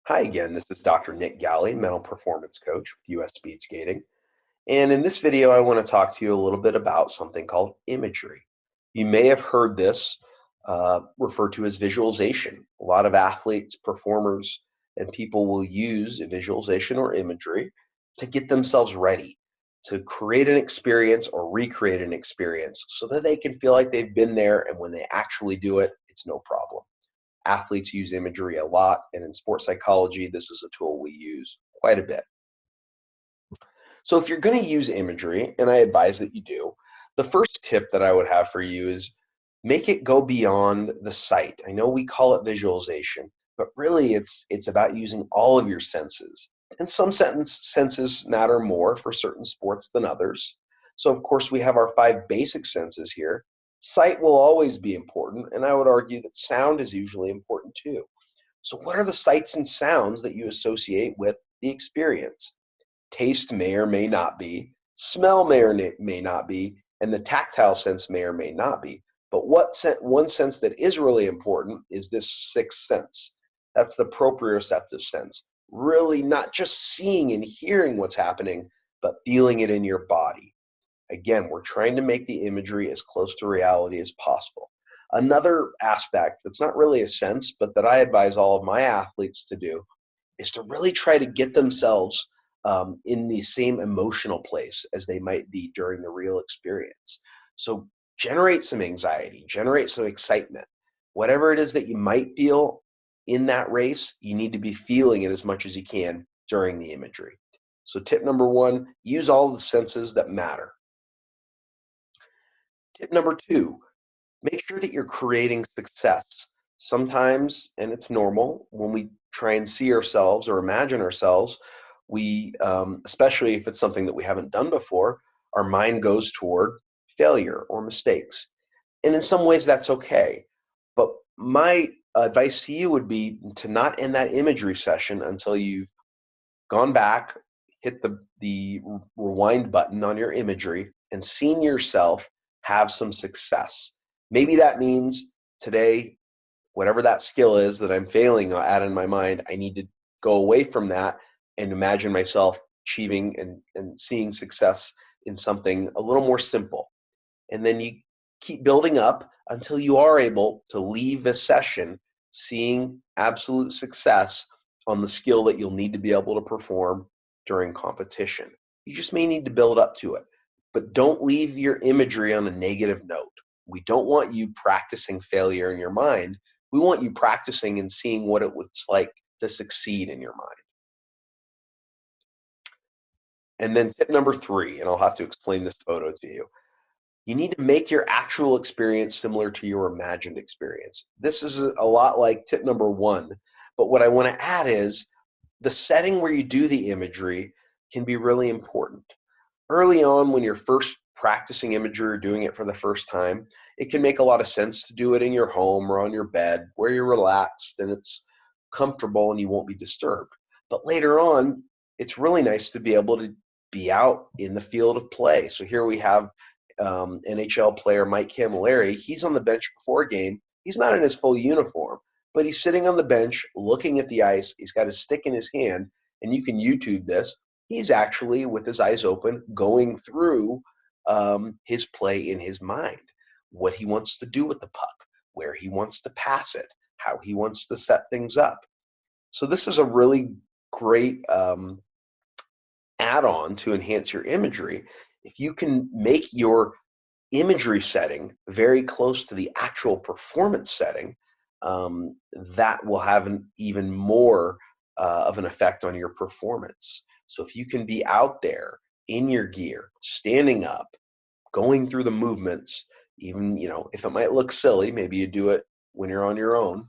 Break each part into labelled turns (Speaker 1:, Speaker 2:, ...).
Speaker 1: Hi again, this is Dr. Nick Galli, mental performance coach with US Speed Skating. And in this video, I want to talk to you a little bit about something called imagery. You may have heard this referred to as visualization. A lot of athletes, performers, and people will use visualization or imagery to get themselves ready to create an experience or recreate an experience so that they can feel like they've been there, and when they actually do it, it's no problem. Athletes use imagery a lot, and in sports psychology, this is a tool we use quite a bit. So if you're going to use imagery, and I advise that you do, the first tip that I would have for you is make it go beyond the sight. I know we call it visualization, but really it's about using all of your senses. And some senses matter more for certain sports than others. So of course we have our 5 basic senses here. Sight will always be important, and I would argue that sound is usually important too. So what are the sights and sounds that you associate with the experience? Taste may or may not be, smell may or may not be, and the tactile sense may or may not be. But one sense that is really important is this sixth sense. That's the proprioceptive sense. Really not just seeing and hearing what's happening, but feeling it in your body. Again, we're trying to make the imagery as close to reality as possible. Another aspect that's not really a sense, but that I advise all of my athletes to do is to really try to get themselves in the same emotional place as they might be during the real experience. So generate some anxiety, generate some excitement. Whatever it is that you might feel in that race, you need to be feeling it as much as you can during the imagery. So tip number 1, use all the senses that matter. Tip number 2, make sure that you're creating success. Sometimes, and it's normal, when we try and see ourselves or imagine ourselves, we, especially if it's something that we haven't done before, our mind goes toward failure or mistakes. And in some ways, that's okay. But my advice to you would be to not end that imagery session until you've gone back, hit the rewind button on your imagery, and seen yourself have some success. Maybe that means today, whatever that skill is that I'm failing at in my mind, I need to go away from that and imagine myself achieving and seeing success in something a little more simple. And then you keep building up until you are able to leave this session seeing absolute success on the skill that you'll need to be able to perform during competition. You just may need to build up to it, but don't leave your imagery on a negative note. We don't want you practicing failure in your mind. We want you practicing and seeing what it looks like to succeed in your mind. And then tip number 3, and I'll have to explain this photo to you. You need to make your actual experience similar to your imagined experience. This is a lot like tip number 1, but what I want to add is the setting where you do the imagery can be really important. Early on, when you're first practicing imagery or doing it for the first time, it can make a lot of sense to do it in your home or on your bed where you're relaxed and it's comfortable and you won't be disturbed. But later on, it's really nice to be able to be out in the field of play. So here we have NHL player Mike Camilleri. He's on the bench before a game. He's not in his full uniform, but he's sitting on the bench looking at the ice. He's got a stick in his hand, and you can YouTube this. He's actually, with his eyes open, going through his play in his mind, what he wants to do with the puck, where he wants to pass it, how he wants to set things up. So this is a really great add-on to enhance your imagery. If you can make your imagery setting very close to the actual performance setting, that will have an even more of an effect on your performance. So if you can be out there in your gear, standing up, going through the movements, even, if it might look silly, maybe you do it when you're on your own,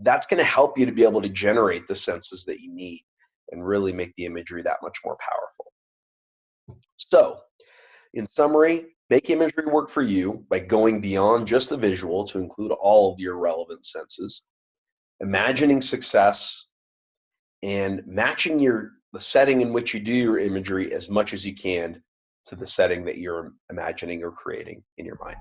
Speaker 1: that's going to help you to be able to generate the senses that you need and really make the imagery that much more powerful. So, in summary, make imagery work for you by going beyond just the visual to include all of your relevant senses, imagining success, and matching the setting in which you do your imagery as much as you can to the setting that you're imagining or creating in your mind.